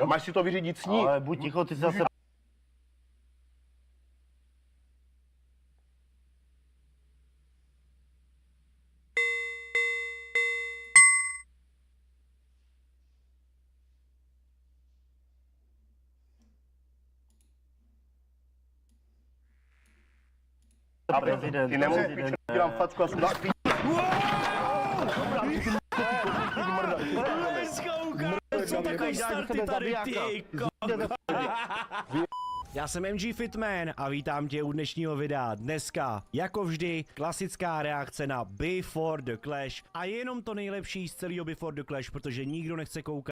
Máš si to vyřídit s ní. Ale buď ticho, ty se zase... Ty nemůžeš pičo, dělám facku a jsem dát píč. Co takový starty tady, ty Já jsem MG Fitman a vítám tě u dnešního videa. Dneska, jako vždy, klasická reakce na Before the Clash a jenom to nejlepší z celého Before the Clash, protože nikdo nechce koukat.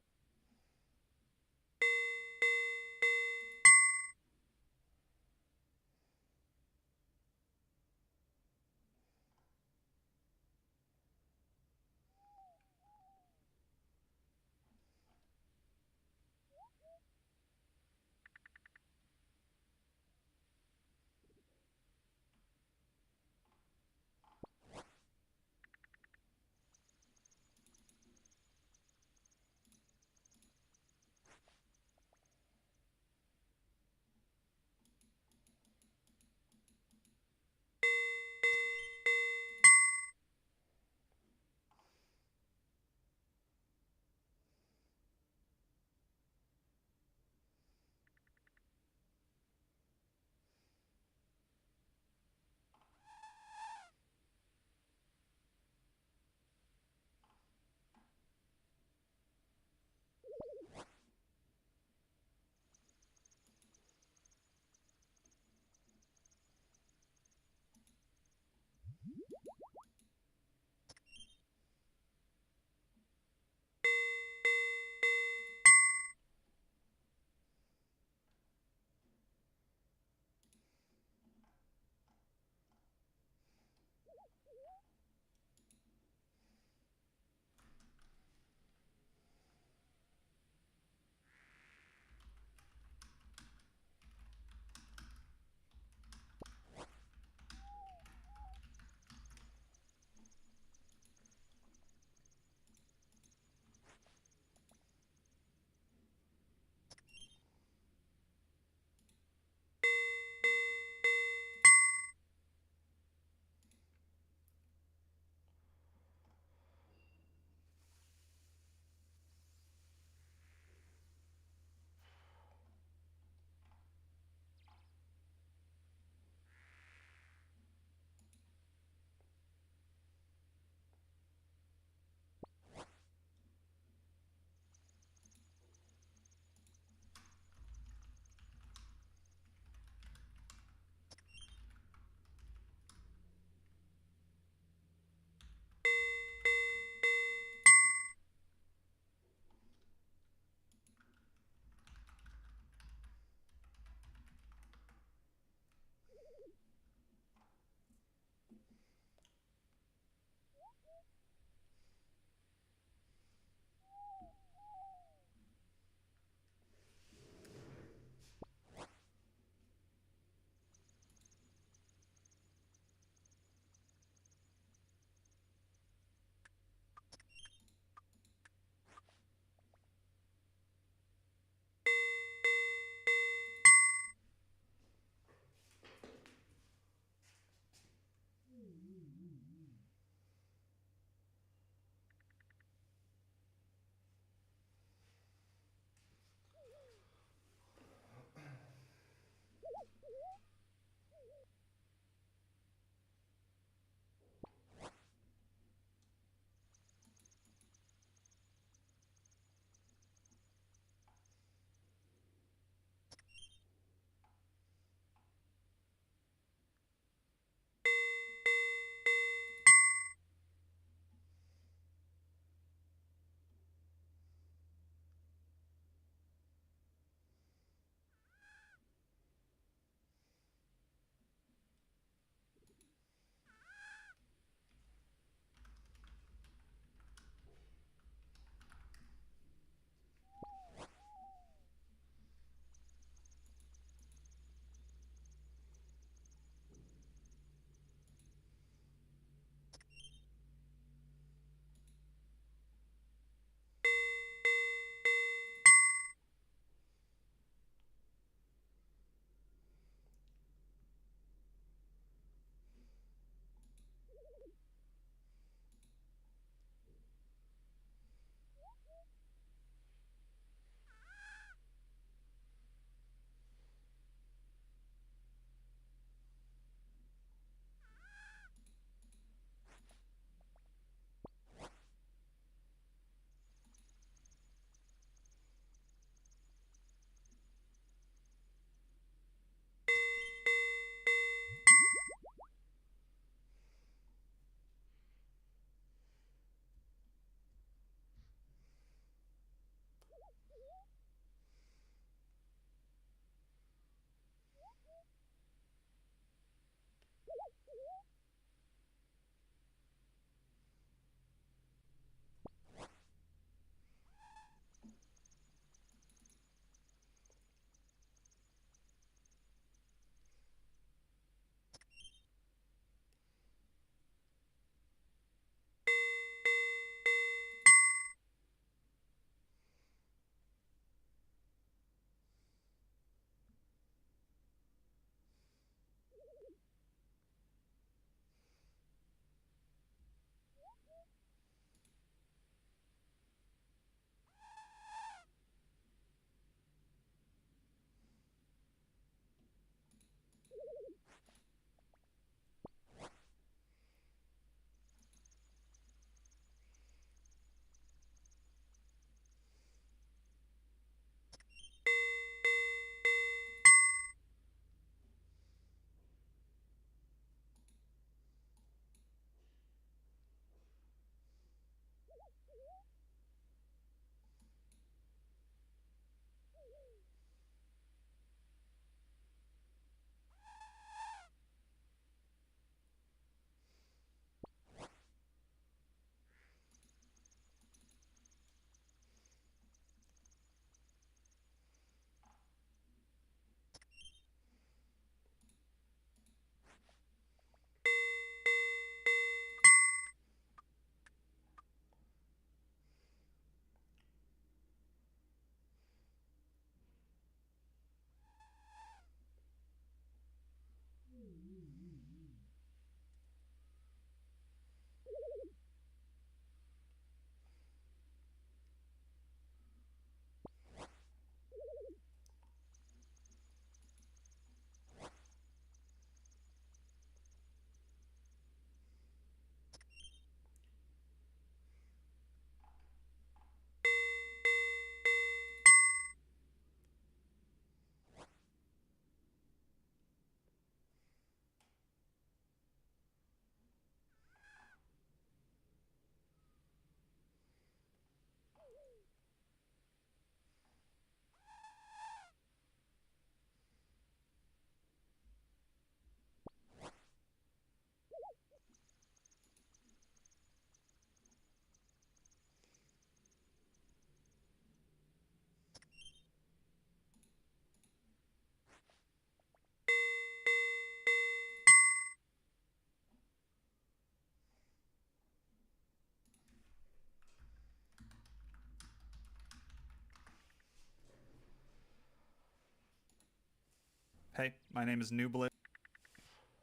Hey, my name is Nublet.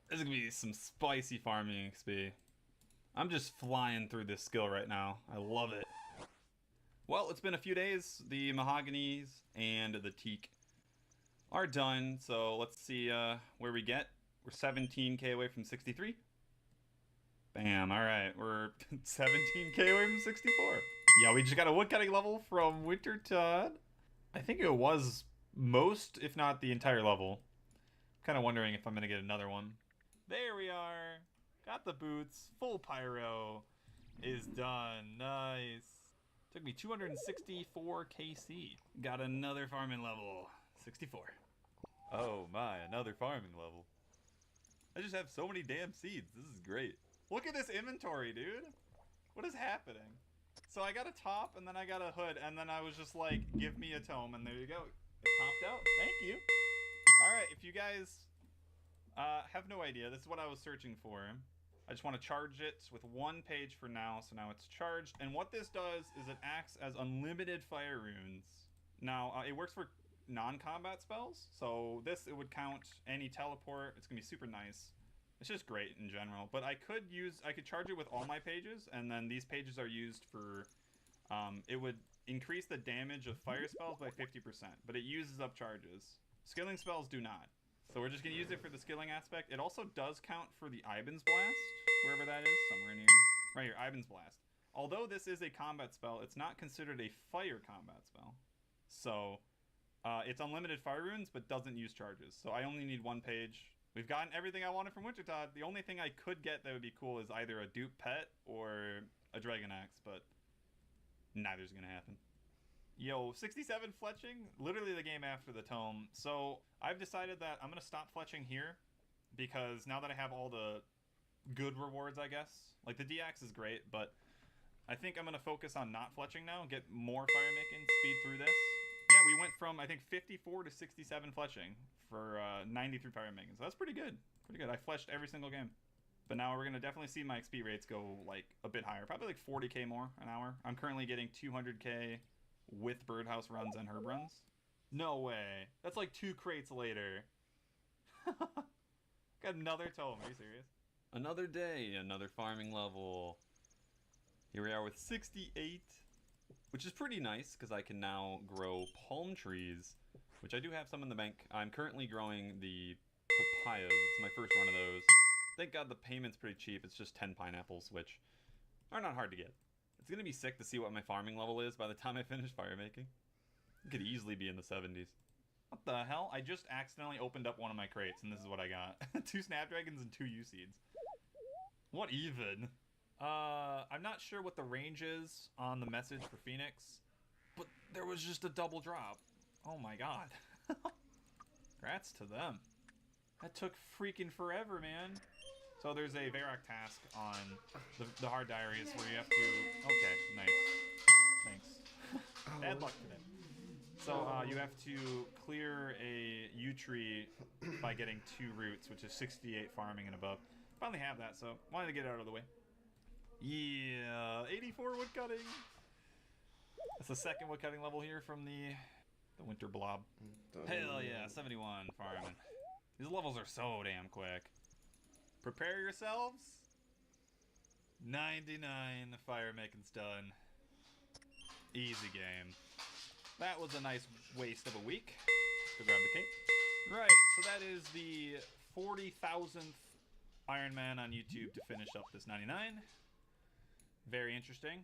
This is gonna be some spicy farming XP. I'm just flying through this skill right now. I love it. Well, it's been a few days. The mahoganies and the teak are done, so let's see where we get. We're 17k away from 63. Bam, alright, we're 17k away from 64. Yeah, we just got a woodcutting level from Wintertod. I think it was most, if not the entire level. Kind of wondering if I'm going to get another one. There we are. Got the boots. Full pyro is done. Nice. Took me 264 KC. Got another farming level. 64. Oh my, another farming level. I just have so many damn seeds. This is great. Look at this inventory, dude. What is happening? So I got a top, and then I got a hood, and then I was just like, give me a tome, and there you go. It popped out. Thank you. Alright, if you guys have no idea, this is what I was searching for. I just want to charge it with one page for now, so now it's charged. And what this does is it acts as unlimited fire runes. Now, it works for non-combat spells, so this, it would count any teleport. It's gonna be super nice. It's just great in general, but I could charge it with all my pages, and then these pages are used for, it would increase the damage of fire spells by 50%, but it uses up charges. Skilling spells do not. So we're just gonna use it for the skilling aspect. It also does count for the Iban's Blast, wherever that is, somewhere in here. Right here, Iban's Blast. Although this is a combat spell, it's not considered a fire combat spell. So, it's unlimited fire runes, but doesn't use charges. So I only need one page. We've gotten everything I wanted from Wintertod. The only thing I could get that would be cool is either a dupe pet or a dragon axe, but neither's gonna happen. Yo, 67 fletching, literally the game after the tome. So I've decided that I'm gonna stop fletching here because now that I have all the good rewards, I guess, like the D-axe is great, but I think I'm gonna focus on not fletching now, get more fire making, speed through this. Yeah, we went from, I think, 54 to 67 fletching for 93 fire making, so that's pretty good. Pretty good. I fletched every single game. But now we're going to definitely see my XP rates go, like, a bit higher. Probably like 40k more an hour. I'm currently getting 200k with birdhouse runs and herb runs. No way. That's like 2 crates later. Got another tome. Are you serious? Another day, another farming level. Here we are with 68. Which is pretty nice, because I can now grow palm trees, which I do have some in the bank. I'm currently growing the papayas. It's my first run of those. Thank God the payment's pretty cheap. It's just 10 pineapples, which are not hard to get. It's going to be sick to see what my farming level is by the time I finish fire making. It could easily be in the 70s. What the hell? I just accidentally opened up one of my crates, and this is what I got. 2 snapdragons and 2 U-seeds. What even? I'm not sure what the range is on the message for Phoenix, but there was just a double drop. Oh my god. Congrats to them. That took freaking forever, man. So there's a Varrock task on the hard diaries where you have to... Okay, nice. Thanks. Bad luck today. So you have to clear a yew tree by getting 2 roots, which is 68 farming and above. Finally have that, so wanted to get it out of the way. Yeah, 84 woodcutting. That's the second woodcutting level here from the winter blob. Hell yeah, 71 farming. These levels are so damn quick. Prepare yourselves. 99 fire making's done. Easy game. That was a nice waste of a week. Go grab the cape. Right, so that is the 40,000th Iron Man on YouTube to finish up this 99. Very interesting.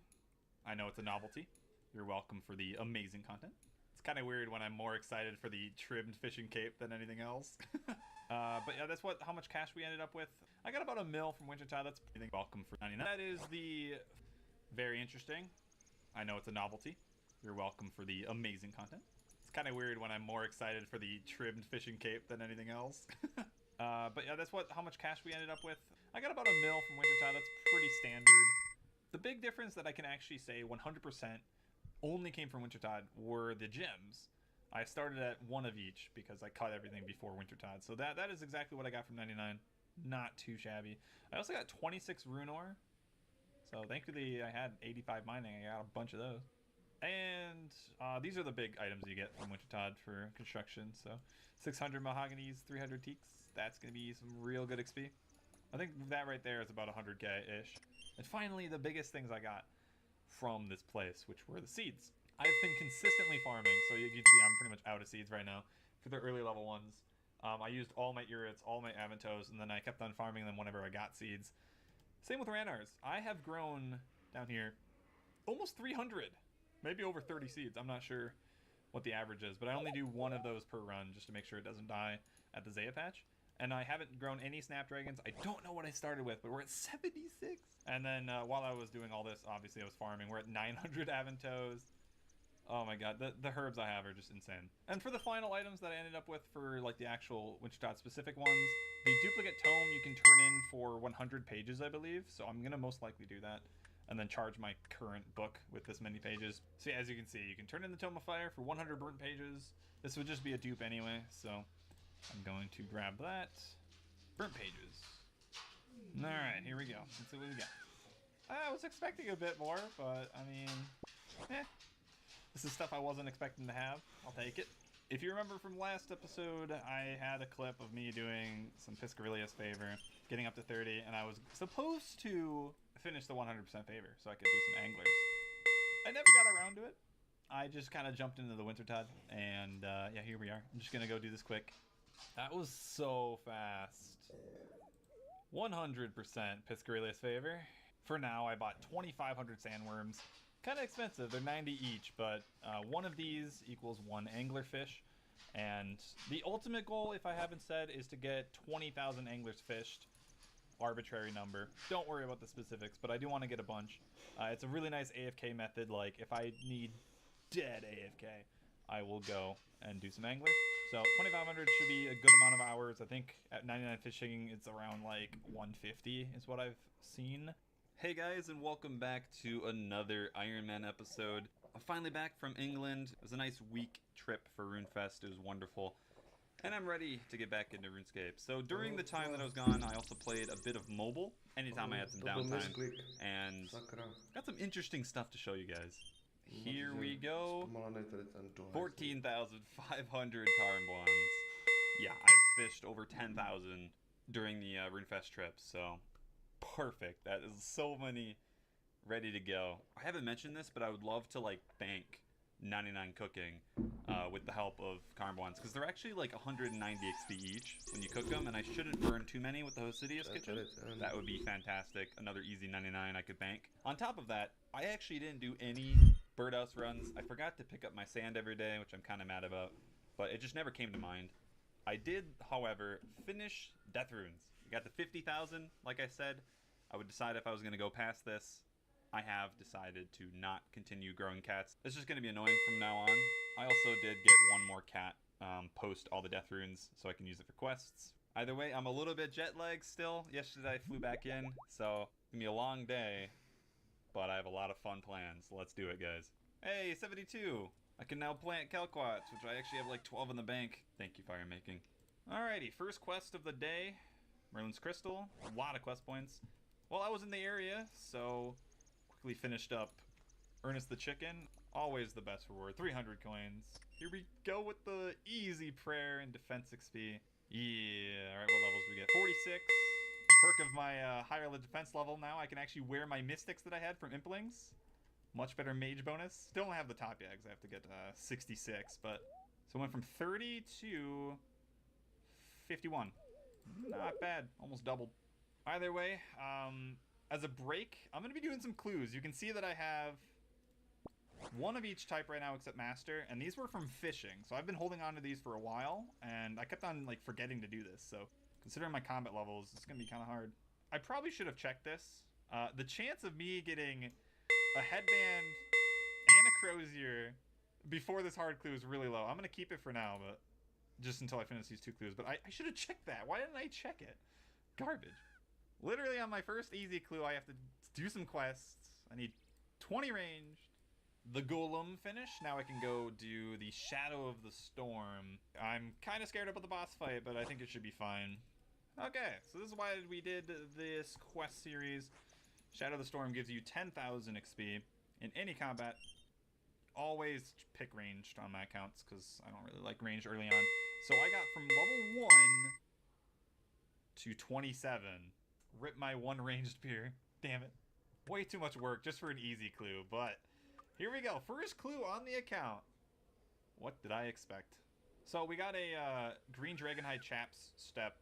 I know it's a novelty. You're welcome for the amazing content. It's kind of weird when I'm more excited for the trimmed fishing cape than anything else. But yeah, that's how much cash we ended up with. I got about $1 mil from Wintertod. That's welcome for 99. That is the very interesting. I know it's a novelty. You're welcome for the amazing content. It's kind of weird when I'm more excited for the trimmed fishing cape than anything else. But yeah, that's how much cash we ended up with. I got about $1 mil from Wintertod. That's pretty standard. The big difference that I can actually say 100% only came from Wintertod were the gems. I started at 1 of each because I cut everything before Wintertod. So that is exactly what I got from 99. Not too shabby. I also got 26 rune ore. So thankfully I had 85 mining. I got a bunch of those. And these are the big items you get from Wintertodt for construction. So 600 mahoganies, 300 teaks. That's going to be some real good XP. I think that right there is about 100k-ish. And finally, the biggest things I got from this place, which were the seeds. I've been consistently farming, so you can see I'm pretty much out of seeds right now for the early level ones. I used all my Urits, all my Avantos, and then I kept on farming them whenever I got seeds. Same with Ranars. I have grown down here almost 300, maybe over 30 seeds. I'm not sure what the average is, but I only do one of those per run just to make sure it doesn't die at the Zaya patch. And I haven't grown any Snapdragons. I don't know what I started with, but we're at 76. And then while I was doing all this, obviously I was farming. We're at 900 Avantos. Oh my god, the herbs I have are just insane. And for the final items that I ended up with for like the actual Wintertodt specific ones, the duplicate tome you can turn in for 100 pages, I believe. So I'm gonna most likely do that and then charge my current book with this many pages. So yeah, as you can see, you can turn in the Tome of Fire for 100 burnt pages. This would just be a dupe anyway, so I'm going to grab that. Burnt pages. All right, here we go. Let's see what we got. I was expecting a bit more, but I mean, this is stuff I wasn't expecting to have. I'll take it. If you remember from last episode, I had a clip of me doing some Piscarilius favor, getting up to 30, and I was supposed to finish the 100% favor so I could do some anglers. I never got around to it. I just kind of jumped into the Wintertodt, and yeah, here we are. I'm just gonna go do this quick. That was so fast. 100% Piscarilius favor. For now, I bought 2,500 sandworms. Kind of expensive, they're 90 each, but one of these equals one anglerfish. And the ultimate goal, if I haven't said, is to get 20,000 anglers fished. Arbitrary number. Don't worry about the specifics, but I do want to get a bunch. It's a really nice AFK method. Like, if I need dead AFK, I will go and do some anglers. So 2,500 should be a good amount of hours. I think at 99 fishing, it's around like 150 is what I've seen. Hey guys, and welcome back to another Iron Man episode. I'm finally back from England. It was a nice week trip for RuneFest. It was wonderful. And I'm ready to get back into RuneScape. So during the time that I was gone, I also played a bit of mobile, anytime I had some downtime. And got some interesting stuff to show you guys. Here we go. 14,500 Karmbwans. Yeah, I've fished over 10,000 during the RuneFest trip, so perfect. That is so many ready to go. I haven't mentioned this, but I would love to like bank 99 cooking with the help of Karmbwans, because they're actually like 190 XP each when you cook them, and I shouldn't burn too many with the Hosidius kitchen. That would be fantastic. Another easy 99 I could bank. On top of that, I actually didn't do any birdhouse runs. I forgot to pick up my sand every day, which I'm kind of mad about, but it just never came to mind. I did, however, finish Death Runes. I got to 50,000, like I said. I would decide if I was going to go past this. I have decided to not continue growing cats. It's just going to be annoying from now on. I also did get one more cat post all the Death Runes, so I can use it for quests. Either way, I'm a little bit jet lagged still. Yesterday I flew back in, so it's going to be a long day, but I have a lot of fun plans. Let's do it, guys. Hey, 72! I can now plant Kelquats, which I actually have like 12 in the bank. Thank you, Fire Making. Alrighty, first quest of the day. Merlin's Crystal. A lot of quest points. Well, I was in the area, so quickly finished up Ernest the Chicken. Always the best reward. 300 coins. Here we go with the easy prayer and defense XP. Yeah, alright, what levels do we get? 46. Perk of my higher defense level now, I can actually wear my mystics that I had from Implings. Much better mage bonus. Still don't have the top yet because I have to get 66, but so I went from 30 to 51. Not bad, almost doubled. Either way, as a break, I'm going to be doing some clues. You can see that I have one of each type right now except Master, and these were from fishing. So I've been holding on to these for a while, and I kept on like forgetting to do this. So considering my combat levels, it's going to be kind of hard. I probably should have checked this. The chance of me getting a headband and a crozier before this hard clue is really low. I'm going to keep it for now, but just until I finish these two clues. But I should have checked that. Why didn't I check it? Garbage. Literally on my first easy clue, I have to do some quests. I need 20 ranged. The Golem finish. Now I can go do the Shadow of the Storm. I'm kind of scared about the boss fight, but I think it should be fine. Okay, so this is why we did this quest series. Shadow of the Storm gives you 10,000 XP in any combat always pick ranged on my accounts because I don't really like ranged early on. So I got from level 1 to 27. Rip my one ranged spear. Damn it. Way too much work just for an easy clue, but here we go. First clue on the account. What did I expect? So we got a green dragonhide chaps step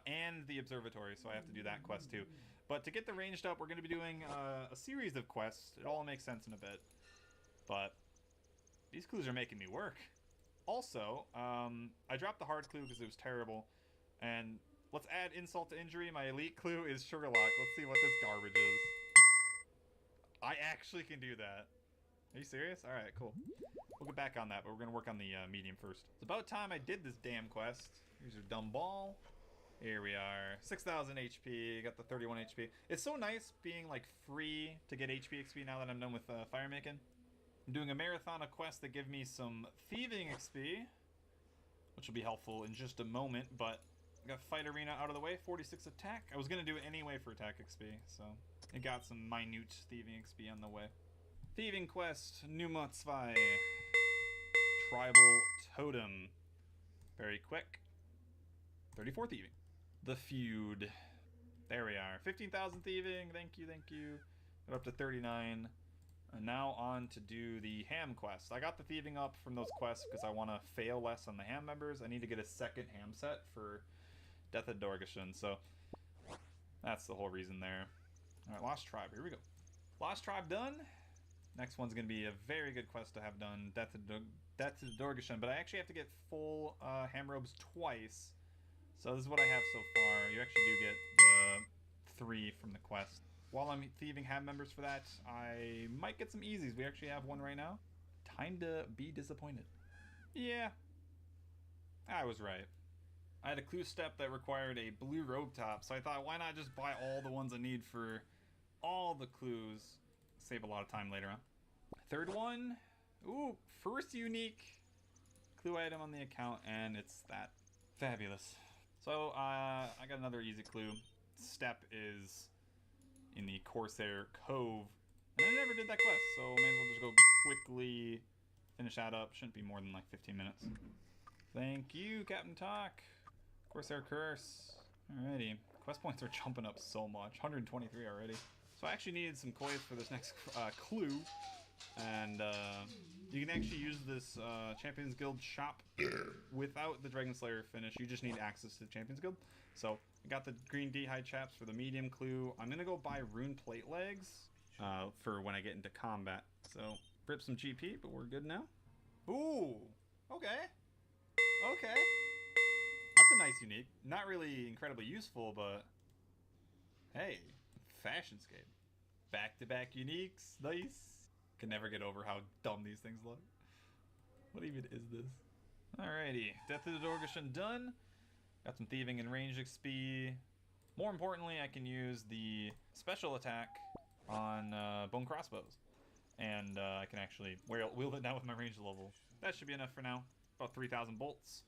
and the observatory, so I have to do that quest too. But to get the ranged up, we're going to be doing a series of quests. It all makes sense in a bit. But these clues are making me work. Also, I dropped the hard clue because it was terrible. And let's add insult to injury. My elite clue is Sugarlock. Let's see what this garbage is. I actually can do that. Are you serious? Alright, cool. We'll get back on that, but we're going to work on the medium first. It's about time I did this damn quest. Here's your dumb ball. Here we are. 6,000 HP. Got the 31 HP. It's so nice being like free to get HP XP now that I'm done with fire making. I'm doing a marathon of quests that give me some thieving XP, which will be helpful in just a moment, but I got fight arena out of the way. 46 attack. I was going to do it anyway for attack XP, so it got some minute thieving XP on the way. Thieving quest, Nummer 2. Tribal Totem. Very quick. 34 thieving. The feud. There we are. 15,000 thieving. Thank you, thank you. Got up to 39. And now on to do the ham quest. I got the thieving up from those quests because I want to fail less on the ham members. I need to get a second ham set for Death of Dorgeshan, so that's the whole reason there. Alright, Lost Tribe. Here we go. Lost Tribe done. Next one's going to be a very good quest to have done. Death of Dorgeshan, but I actually have to get full ham robes twice. So this is what I have so far. You actually do get the 3 from the quest. While I'm thieving ham members for that, I might get some easies. We actually have one right now. Time to be disappointed. Yeah, I was right. I had a clue step that required a blue robe top, so I thought, why not just buy all the ones I need for all the clues? Save a lot of time later on. Third one. Ooh, first unique clue item on the account, and it's that. Fabulous. So, I got another easy clue. Step is in the Corsair Cove. And I never did that quest, so may as well just go quickly finish that up. Shouldn't be more than like 15 minutes. Thank you, Captain Talk. Corsair Curse. Alrighty. Quest points are jumping up so much. 123 already. So I actually needed some coins for this next clue. And you can actually use this Champions Guild shop without the Dragon Slayer finish. You just need access to the Champions Guild. So I got the green D-hide chaps for the medium clue. I'm going to go buy rune plate legs for when I get into combat. So rip some GP, but we're good now. Ooh, okay. Okay. That's a nice unique. Not really incredibly useful, but hey, Fashionscape. Back-to-back uniques. Nice. Can never get over how dumb these things look. What even is this? Alrighty. Death of the Dorgeshan done. Got some thieving and range XP. More importantly, I can use the special attack on bone crossbows. And I can actually wield it now with my range level. That should be enough for now. About 3,000 bolts.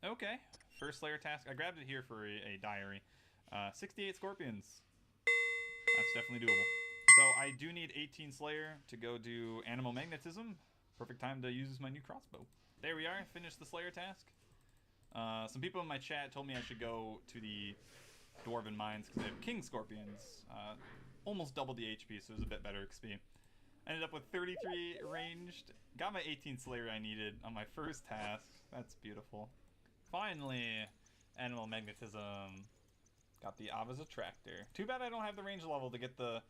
Okay. First Slayer task. I grabbed it here for a diary. 68 scorpions. That's definitely doable. So I do need 18 Slayer to go do Animal Magnetism. Perfect time to use my new crossbow. There we are. Finished the Slayer task. Some people in my chat told me I should go to the Dwarven Mines because they have King Scorpions. Almost double the HP, so it was a bit better XP. Ended up with 33 ranged. Got my 18 Slayer I needed on my first task. That's beautiful. Finally, Animal Magnetism. Got the Ava's Attractor. Too bad I don't have the range level to get the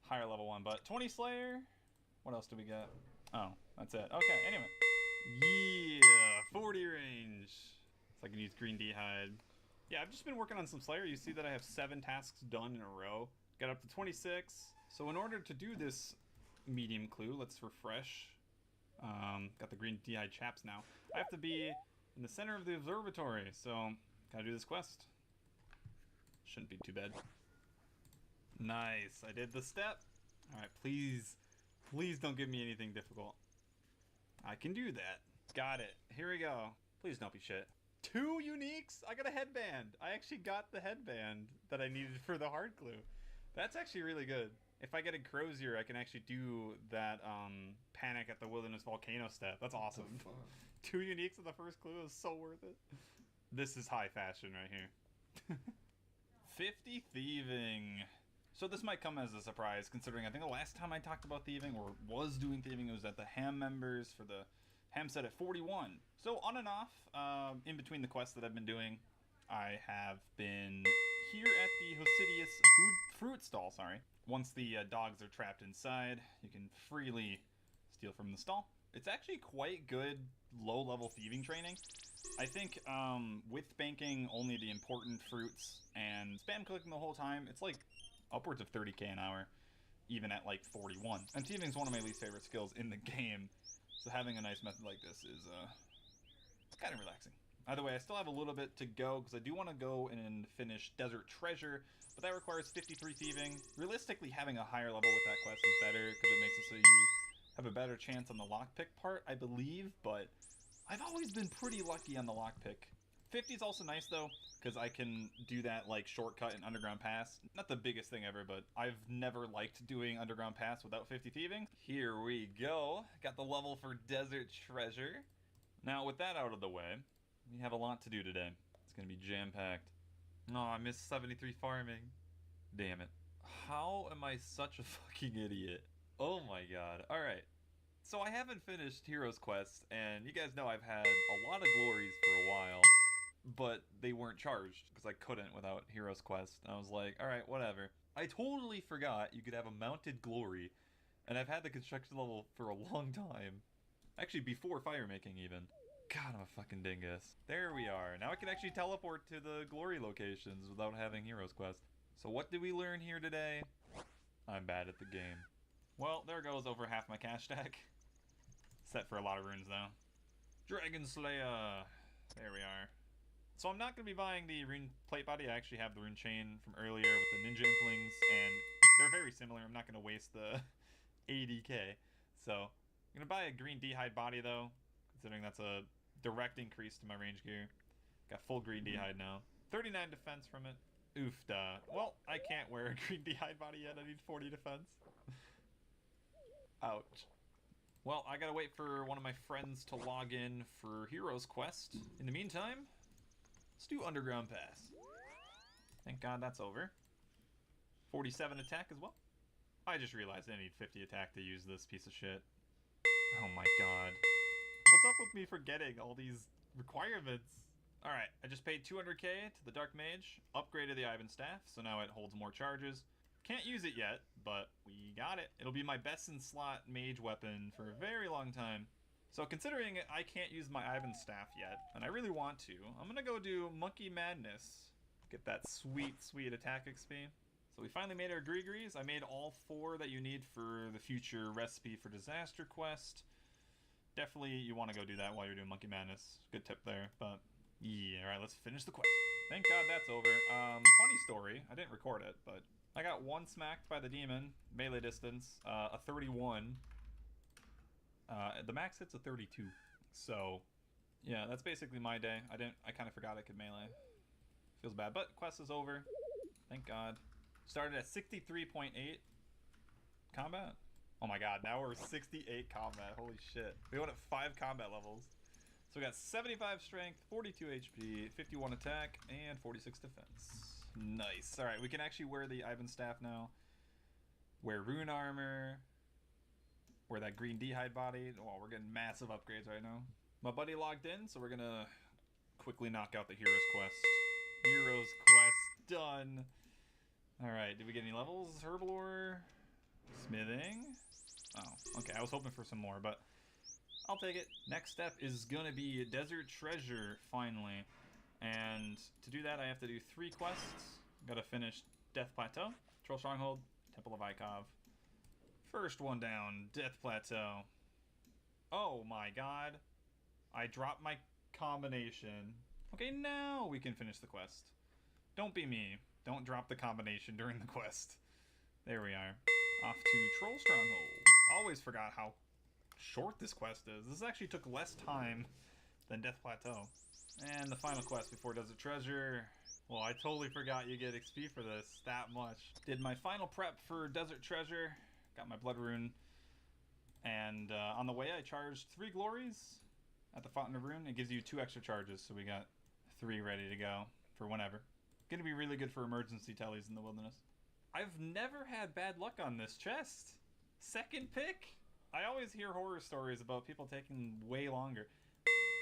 higher level one, but 20 Slayer. What else do we get? Oh, that's it. Okay, anyway. Yeah, 40 range. So I can use green D-hide. Yeah, I've just been working on some Slayer. You see that I have 7 tasks done in a row. Got up to 26. So in order to do this medium clue, let's refresh. Got the green D-hide chaps now. I have to be in the center of the observatory, so gotta do this quest. Shouldn't be too bad. Nice, I did the step. Alright, please don't give me anything difficult. I can do that. Got it. Here we go. Please don't be shit. 2 uniques? I got a headband. I actually got the headband that I needed for the hard clue. That's actually really good. if I get a Crozier, I can actually do that Panic at the Wilderness Volcano step. That's awesome. 2 uniques in the first clue is so worth it. This is high fashion right here. 50 Thieving. So this might come as a surprise, considering I think the last time I talked about Thieving, or was doing Thieving, it was at the Ham members for the Ham set at 41. So on and off, in between the quests that I've been doing, I have been here at the Hosidius fruit stall, sorry. Once the dogs are trapped inside, you can freely steal from the stall. It's actually quite good low-level thieving training. I think with banking only the important fruits and spam clicking the whole time, it's like upwards of 30k an hour, even at like 41. And thieving is one of my least favorite skills in the game, so having a nice method like this is kind of relaxing. Either way, I still have a little bit to go because I do want to go and finish Desert Treasure, but that requires 53 Thieving. Realistically, having a higher level with that quest is better because it makes it so you have a better chance on the lockpick part, I believe, but I've always been pretty lucky on the lockpick. 50 is also nice though, because I can do that like shortcut in Underground Pass. Not the biggest thing ever, but I've never liked doing Underground Pass without 50 Thieving. Here we go. Got the level for Desert Treasure. Now with that out of the way, we have a lot to do today. It's gonna be jam-packed. Oh, I missed 73 farming. Damn it. How am I such a fucking idiot? Oh my god. Alright. So I haven't finished Heroes Quest, and you guys know I've had a lot of glories for a while, but they weren't charged, because I couldn't without Heroes Quest. And I was like, alright, whatever. I totally forgot you could have a mounted glory, and I've had the construction level for a long time. Actually, before fire making even. God, I'm a fucking dingus. There we are. Now I can actually teleport to the glory locations without having Heroes Quest. So what did we learn here today? I'm bad at the game. Well, there goes over half my cash stack. Set for a lot of runes now. Dragon Slayer. There we are. So I'm not going to be buying the rune plate body. I actually have the rune chain from earlier with the ninja implings, and they're very similar. I'm not going to waste the 80k. So I'm going to buy a green d'hide body though, considering that's a direct increase to my range gear. Got full green d'hide now. 39 defense from it. Oof, duh. Well, I can't wear a green d'hide body yet. I need 40 defense. Ouch. Well, I gotta wait for one of my friends to log in for Heroes Quest. In the meantime, let's do Underground Pass. Thank God that's over. 47 attack as well. I just realized I need 50 attack to use this piece of shit. Oh my god. What's up with me forgetting all these requirements? Alright, I just paid 200k to the Dark Mage, upgraded the Ivan Staff, so now it holds more charges. Can't use it yet, but we got it. It'll be my best in slot mage weapon for a very long time. So considering I can't use my Ivan Staff yet, and I really want to, I'm gonna go do Monkey Madness. Get that sweet, sweet attack XP. So we finally made our Grigris. I made all 4 that you need for the future recipe for Disaster Quest. Definitely you want to go do that while you're doing Monkey Madness. Good tip there, but yeah, alright, let's finish the quest. Thank God that's over. Funny story, I didn't record it, but I got 1 smacked by the demon, melee distance, a 31. The max hit's a 32. So, yeah, that's basically my day. I kind of forgot I could melee. Feels bad, but quest is over. Thank God. Started at 63.8 combat. Oh my god, now we're 68 combat. Holy shit. We went at 5 combat levels. So we got 75 strength, 42 HP, 51 attack, and 46 defense. Nice. Alright, we can actually wear the Ivan Staff now. Wear rune armor. Wear that green d'hide body. Oh, we're getting massive upgrades right now. My buddy logged in, so we're gonna quickly knock out the Heroes Quest. Heroes Quest done. Alright, did we get any levels? Herblore? Smithing? Oh, okay, I was hoping for some more, but I'll take it. Next step is gonna be Desert Treasure, finally. And to do that, I have to do 3 quests. Gotta finish Death Plateau, Troll Stronghold, Temple of Ikov. First one down, Death Plateau. Oh my god. I dropped my combination. Okay, now we can finish the quest. Don't be me. Don't drop the combination during the quest. There we are. Off to Troll Stronghold. Always forgot how short this quest is. This actually took less time than Death Plateau. And the final quest before Desert Treasure. Well, I totally forgot you get XP for this that much. Did my final prep for Desert Treasure. Got my blood rune. And on the way I charged 3 glories at the Fountain of Rune. It gives you 2 extra charges, so we got 3 ready to go for whenever. Gonna be really good for emergency tellies in the wilderness. I've never had bad luck on this chest. Second pick? I always hear horror stories about people taking way longer.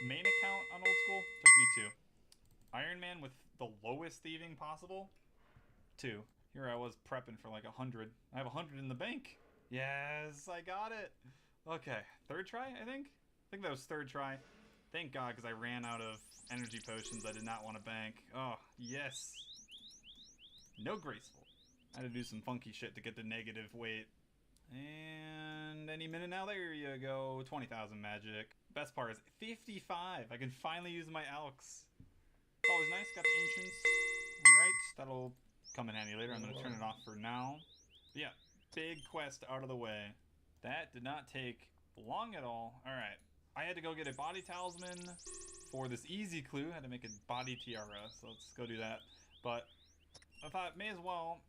Main account on Old School took me 2. Iron Man with the lowest thieving possible, 2. Here I was prepping for like 100. I have 100 in the bank. Yes, I got it. Okay, 3rd try, I think? I think that was 3rd try. Thank God, because I ran out of energy potions I did not want to bank. Oh, yes. No graceful. I had to do some funky shit to get the negative weight. And any minute now, there you go. 20,000 magic. Best part is 55. I can finally use my Elks. It's always nice. Got the Ancients. Alright, that'll come in handy later. I'm going to turn it off for now. But yeah, big quest out of the way. That did not take long at all. Alright, I had to go get a body talisman for this easy clue. I had to make a body tiara, so let's go do that. But I thought may as well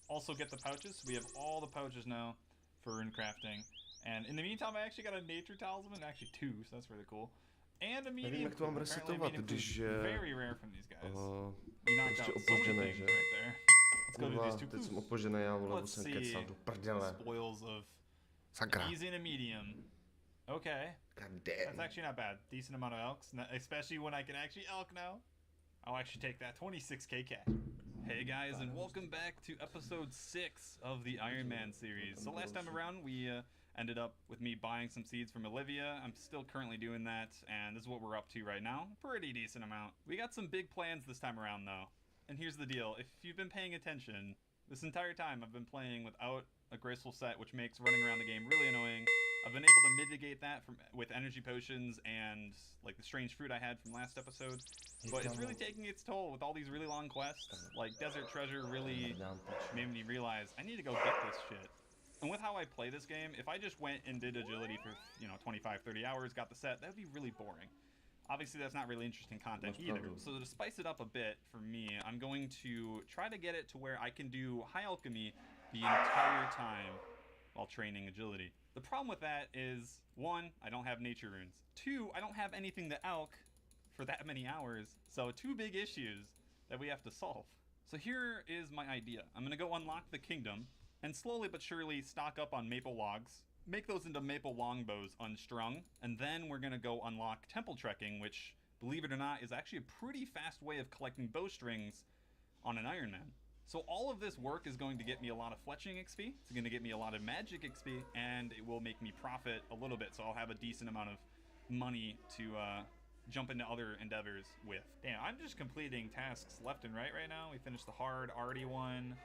also get the pouches. We have all the pouches now for rune crafting. And in the meantime, I actually got a nature talisman, actually 2, so that's really cool. And a medium. Nevím, jak to mám resetovat, když very rare from these guys. Prostě opožděnej, že? Let's go to these 2 teď jsem opožděnej, já vole, jsem kecal do prdele. Spoils of Sakra. easy and a medium. Okay. God damn. That's actually not bad. Decent amount of elks, especially when I can actually elk now. I'll actually take that 26k cash. Hey guys, and welcome back to episode 6 of the Iron Man series. So last time around, we ended up with me buying some seeds from Olivia. I'm still currently doing that, and this is what we're up to right now. Pretty decent amount. We got some big plans this time around, though. And here's the deal. If you've been paying attention, this entire time I've been playing without a graceful set, which makes running around the game really annoying. I've been able to mitigate that with energy potions and like the strange fruit I had from last episode. But it's really taking its toll with all these really long quests. Like Desert Treasure really made me realize I need to go get this shit. And with how I play this game, if I just went and did agility for, 25, 30 hours, got the set, that would be really boring. Obviously, that's not really interesting content either. So to spice it up a bit for me, I'm going to try to get it to where I can do high alchemy the entire time while training agility. The problem with that is, 1, I don't have nature runes. 2, I don't have anything to alch for that many hours. So 2 big issues that we have to solve. So here is my idea. I'm gonna go unlock the kingdom and slowly but surely stock up on maple logs, make those into maple longbows unstrung, and then we're gonna go unlock temple trekking, which, believe it or not, is actually a pretty fast way of collecting bowstrings on an Iron Man. So all of this work is going to get me a lot of fletching XP, it's going to get me a lot of magic XP, and it will make me profit a little bit, so I'll have a decent amount of money to jump into other endeavors with. Damn, I'm just completing tasks left and right now. We finished the hard, arty one.